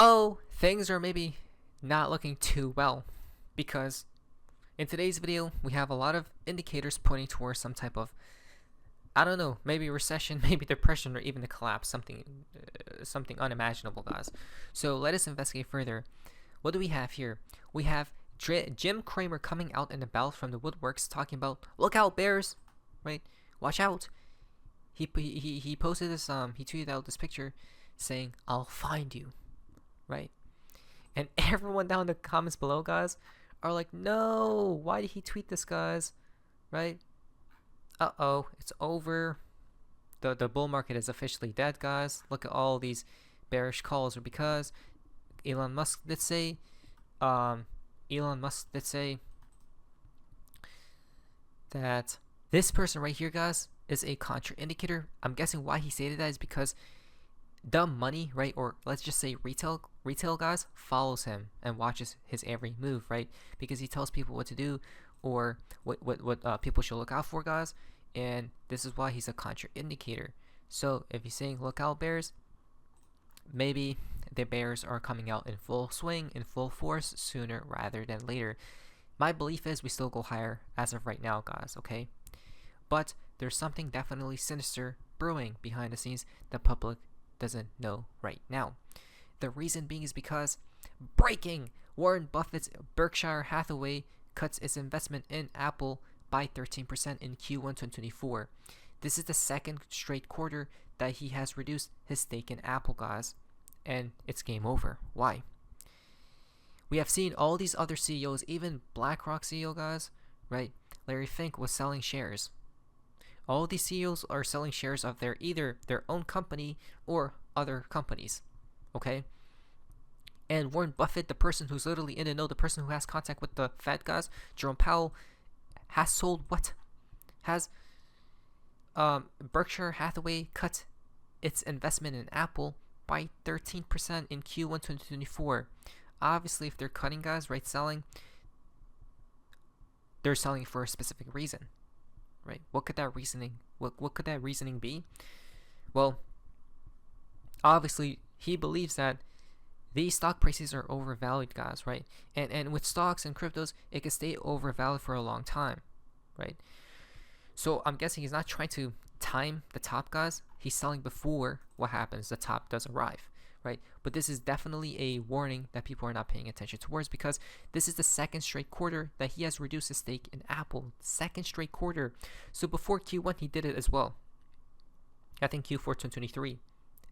Uh-oh, things are maybe not looking too well, because in today's video we have a lot of indicators pointing towards some type of, I don't know, maybe recession, maybe depression, or even a collapse, something unimaginable, guys. So let us investigate further. What do we have here? We have Jim Cramer coming out and about from the woodworks, talking about, look out, bears, right? Watch out. He posted this, he tweeted out this picture saying, I'll find you, right? And everyone down in the comments below, guys, are like, no, why did he tweet this, guys, right? Uh-oh, it's over. The bull market is officially dead, guys. Look at all these bearish calls, or because Elon Musk did say that this person right here, guys, is a contraindicator. I'm guessing why he stated that is because the money, right, or let's just say retail guys, follows him and watches his every move, right? Because he tells people what to do, or what people should look out for, guys. And this is why he's a contraindicator. So if he's saying look out, bears, maybe the bears are coming out in full swing, in full force, sooner rather than later. My belief is we still go higher as of right now, guys, okay? But there's something definitely sinister brewing behind the scenes the public doesn't know right now. The reason being is because breaking, Warren Buffett's Berkshire Hathaway cuts its investment in Apple by 13% in Q1 2024. This is the second straight quarter that he has reduced his stake in Apple, guys, and it's game over. Why? We have seen all these other CEOs, even BlackRock CEO, guys, right? Larry Fink was selling shares. All these CEOs are selling shares of either their own company or other companies, okay? And Warren Buffett, the person who's literally in the know, the person who has contact with the Fed, guys, Jerome Powell, has sold what? Has Berkshire Hathaway cut its investment in Apple by 13% in Q1 2024. Obviously, if they're cutting, guys, right, they're selling for a specific reason, right? What could that reasoning be? Well, obviously he believes that these stock prices are overvalued, guys, right? And with stocks and cryptos, it can stay overvalued for a long time, right? So I'm guessing he's not trying to time the top, guys. He's selling before what happens, the top does arrive, right? But this is definitely a warning that people are not paying attention towards, because this is the second straight quarter that he has reduced his stake in Apple. Second straight quarter. So before Q1, he did it as well. I think Q4 2023.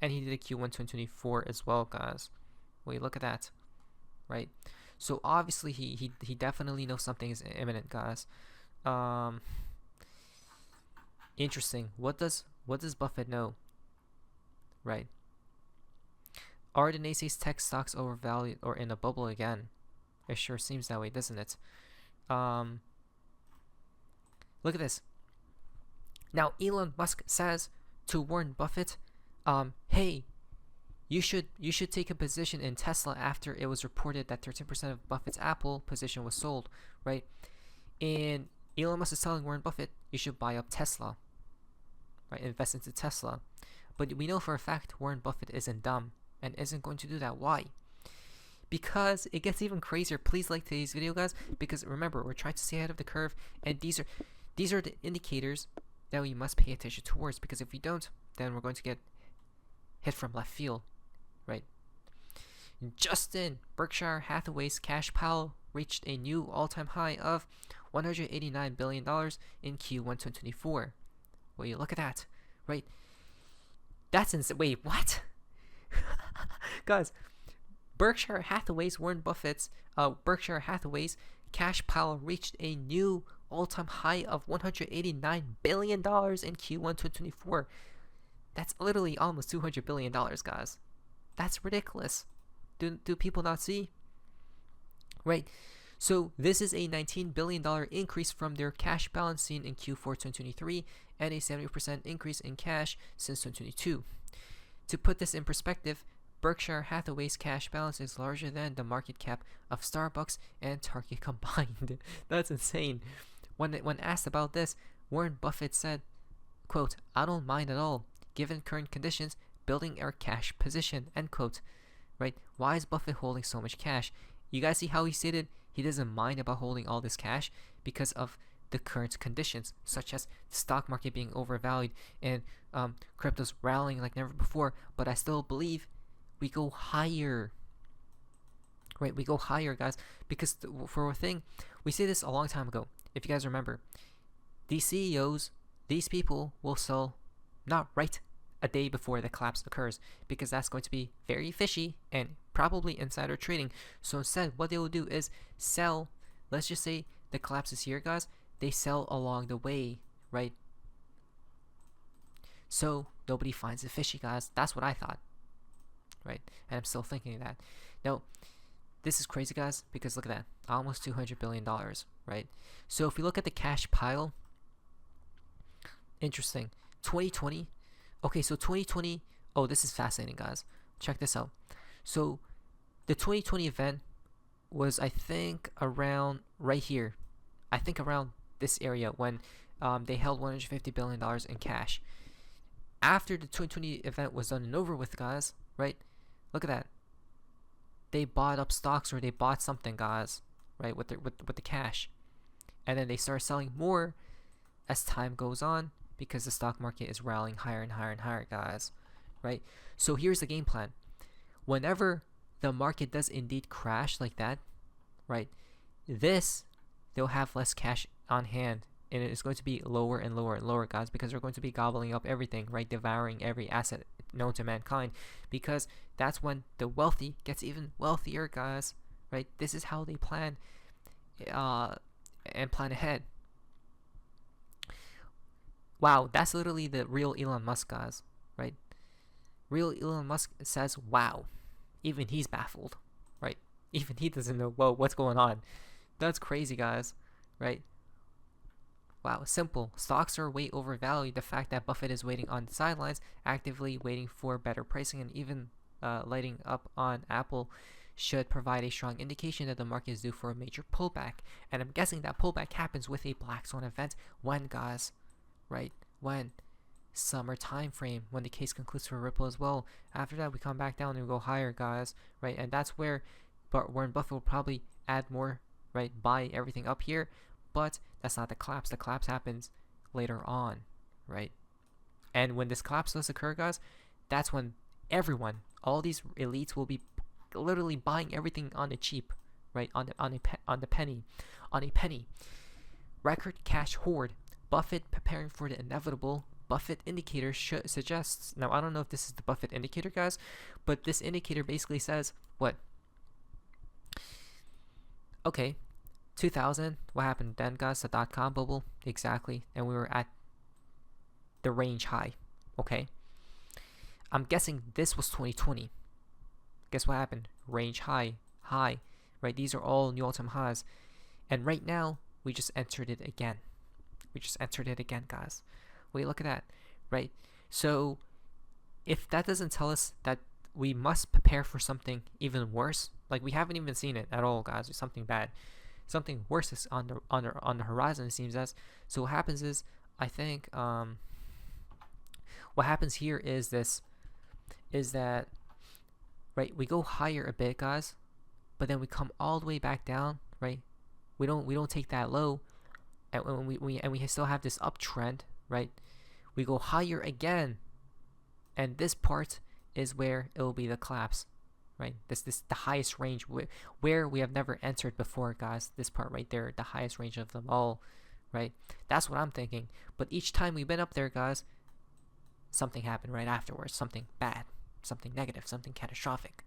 And he did a Q1 2024 as well, guys. Wait, look at that, right? So obviously he definitely knows something is imminent, guys. Interesting. What does Buffett know, right? Are the naysayers tech stocks overvalued or in a bubble again? It sure seems that way, doesn't it? Look at this. Now Elon Musk says to Warren Buffett, hey, you should take a position in Tesla after it was reported that 13% of Buffett's Apple position was sold, right? And Elon Musk is telling Warren Buffett, you should buy up Tesla, right? Invest into Tesla. But we know for a fact Warren Buffett isn't dumb and isn't going to do that. Why? Because it gets even crazier. Please like today's video, guys, because remember, we're trying to stay ahead of the curve, and these are the indicators that we must pay attention towards, because if we don't, then we're going to get hit from left field, right? Justin, Berkshire Hathaway's cash pile reached a new all-time high of $189 billion in Q1 2024. Wait, look at that, right? That's insane. Wait, what? Guys, Berkshire Hathaway's cash pile reached a new all-time high of $189 billion in Q1 2024. That's literally almost $200 billion, guys. That's ridiculous. Do people not see? Right. So this is a $19 billion increase from their cash balance seen in Q4 2023 and a 70% increase in cash since 2022. To put this in perspective, Berkshire Hathaway's cash balance is larger than the market cap of Starbucks and Target combined. That's insane. When asked about this, Warren Buffett said, quote, I don't mind at all, given current conditions, building our cash position, end quote. right? Why is Buffett holding so much cash? You guys see how he stated he doesn't mind about holding all this cash because of the current conditions, such as the stock market being overvalued and crypto's rallying like never before. But I still believe we go higher, right? We go higher, guys, because for a thing, we say this a long time ago. If you guys remember, these CEOs, these people will sell not right a day before the collapse occurs, because that's going to be very fishy and probably insider trading. So instead, what they will do is sell. Let's just say the collapse is here, guys. They sell along the way, right? So nobody finds it fishy, guys. That's what I thought, right? And I'm still thinking that. Now, this is crazy, guys, because look at that, almost $200 billion, right? So if we look at the cash pile, interesting. 2020. Okay, so 2020. Oh, this is fascinating, guys. Check this out. So the 2020 event was, I think, around right here. I think around this area when they held $150 billion in cash. After the 2020 event was done and over with, guys, right? Look at that. They bought up stocks, or they bought something, guys, right, with the cash. And then they start selling more as time goes on, because the stock market is rallying higher and higher and higher, guys, right? So here's the game plan. Whenever the market does indeed crash like that, right, they'll have less cash on hand, and it's going to be lower and lower and lower, guys, because they're going to be gobbling up everything, right, devouring every asset known to mankind, because that's when the wealthy gets even wealthier, guys, right? This is how they plan and plan ahead. Wow, that's literally the real Elon Musk, guys, right? Real Elon Musk says, wow. Even he's baffled, right? Even he doesn't know, whoa, what's going on? That's crazy, guys, right? Wow, simple. Stocks are way overvalued. The fact that Buffett is waiting on the sidelines, actively waiting for better pricing, and even lighting up on Apple should provide a strong indication that the market is due for a major pullback. And I'm guessing that pullback happens with a black swan event. When, guys? Right? When? Summer time frame, when the case concludes for Ripple as well. After that, we come back down and go higher, guys, right? And that's where Warren Buffett will probably add more, right? Buy everything up here, but that's not the collapse. The collapse happens later on, right? And when this collapse does occur, guys, that's when everyone, all these elites, will be literally buying everything on the cheap, right? On the penny. Record cash hoard. Buffett preparing for the inevitable. Buffett indicator suggests. Now, I don't know if this is the Buffett indicator, guys, but this indicator basically says what? Okay, 2000. What happened then, guys? The dot-com bubble, exactly, and we were at the range high. Okay, I'm guessing this was 2020. Guess what happened? Range high, right? These are all new all-time highs, and right now we just entered it again. Guys. Wait, look at that, right? So if that doesn't tell us that we must prepare for something even worse, like we haven't even seen it at all, guys, or something bad, something worse is on the horizon, it seems as. So what happens is, I think what happens here is that right, we go higher a bit, guys, but then we come all the way back down, right? We don't take that low, and we still have this uptrend, right? We go higher again, and this part is where it will be the collapse, right? This the highest range where we have never entered before, guys. This part right there, the highest range of them all, right? That's what I'm thinking. But each time we've been up there, guys, something happened right afterwards. Something bad, something negative, something catastrophic,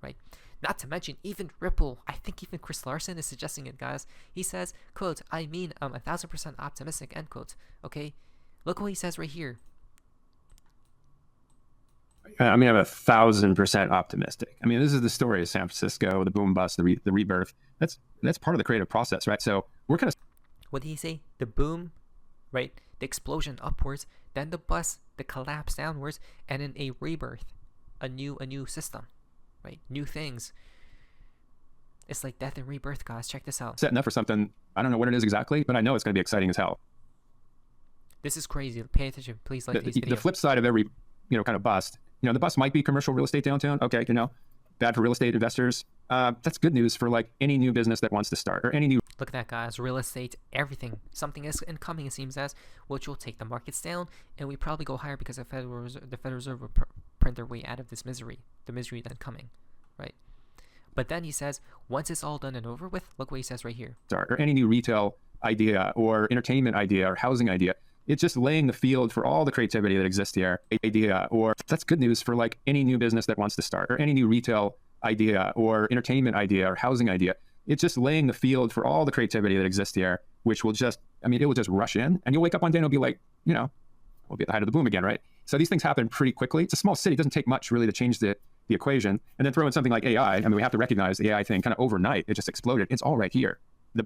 right? Not to mention even Ripple. I think even Chris Larson is suggesting it, guys. He says, quote, I mean, 1,000% optimistic, end quote. Okay, look what he says right here. I mean, I'm 1,000% optimistic. I mean, this is the story of San Francisco, the boom bust, the rebirth. That's part of the creative process, right? So we're kind of. What did he say? The boom, right? The explosion upwards, then the bust, the collapse downwards, and then a rebirth, a new system, right? New things. It's like death and rebirth, guys. Check this out. Setting up for something. I don't know what it is exactly, but I know it's going to be exciting as hell. This is crazy. Pay attention, please. Like the flip side of every, kind of bust. The bust might be commercial real estate downtown. Okay, bad for real estate investors. That's good news for like any new business that wants to start or any new. Look at that, guys. Real estate, everything. Something is incoming, it seems as, which will take the markets down, and we probably go higher because the Federal Reserve will print their way out of this misery. The misery that's coming, right? But then he says, once it's all done and over with, look what he says right here. Or any new retail idea or entertainment idea or housing idea. It's just laying the field for all the creativity that exists here. Idea, or that's good news for like any new business that wants to start or any new retail idea or entertainment idea or housing idea. It's just laying the field for all the creativity that exists here, which will just, I mean, it will just rush in, and you'll wake up one day and it'll be like, you know, we'll be at the height of the boom again, right? So these things happen pretty quickly. It's a small city. It doesn't take much really to change the equation. And then throw in something like AI. I mean, we have to recognize the AI thing kind of overnight. It just exploded. It's all right here. The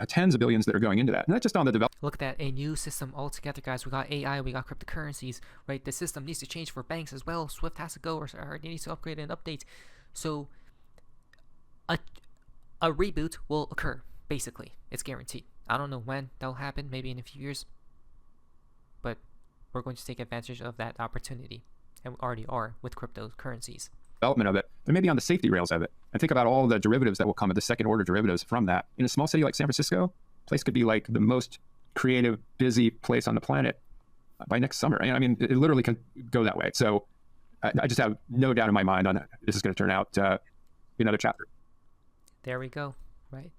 tens of billions that are going into that. And that's just on the development. Look at that, a new system altogether, guys. We got AI, we got cryptocurrencies, right? The system needs to change for banks as well. Swift has to go, or it needs to upgrade and update. So a reboot will occur, basically. It's guaranteed. I don't know when that'll happen, maybe in a few years. But we're going to take advantage of that opportunity. And we already are with cryptocurrencies. Development of it, and maybe on the safety rails of it. And think about all the derivatives that will come, the second order derivatives from that. In a small city like San Francisco, place could be like the most creative, busy place on the planet by next summer. I mean, it literally can go that way. So I just have no doubt in my mind on that. This is going to turn out another chapter. There we go, right?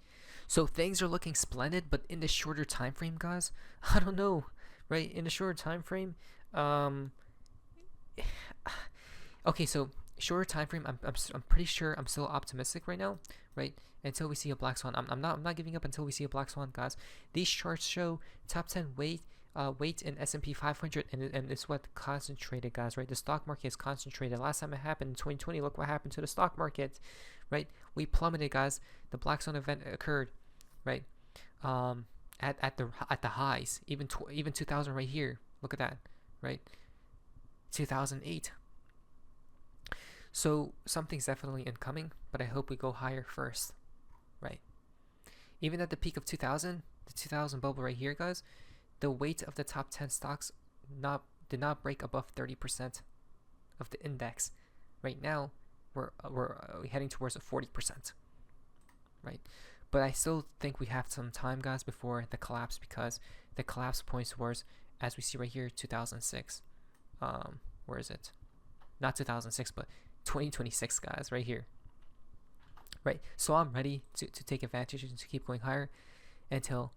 So things are looking splendid, but in the shorter time frame, guys, I don't know, right? In the shorter time frame, okay, so shorter time frame, I'm pretty sure I'm still optimistic right now, right? Until we see a black swan. I'm not giving up until we see a black swan, guys. These charts show top 10 weight in S&P 500, and it's what concentrated, guys, right? The stock market is concentrated. Last time it happened in 2020, look what happened to the stock market, right? We plummeted, guys. The black swan event occurred, right? At the highs, even 2000 right here. Look at that, right? 2008. So something's definitely incoming, but I hope we go higher first, right? Even at the peak of 2000, the 2000 bubble right here, guys, the weight of the top 10 stocks did not break above 30% of the index. Right now, we're heading towards a 40%, right? But I still think we have some time, guys, before the collapse, because the collapse points towards, as we see right here, 2006. Where is it? Not 2006, but 2026, guys, right here. Right, so I'm ready to take advantage and to keep going higher until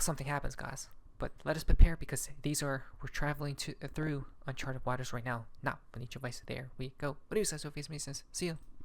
something happens, guys. But let us prepare, because we're traveling through uncharted waters right now. Now, beneath your device, there we go. What do you say, Sophie? See you.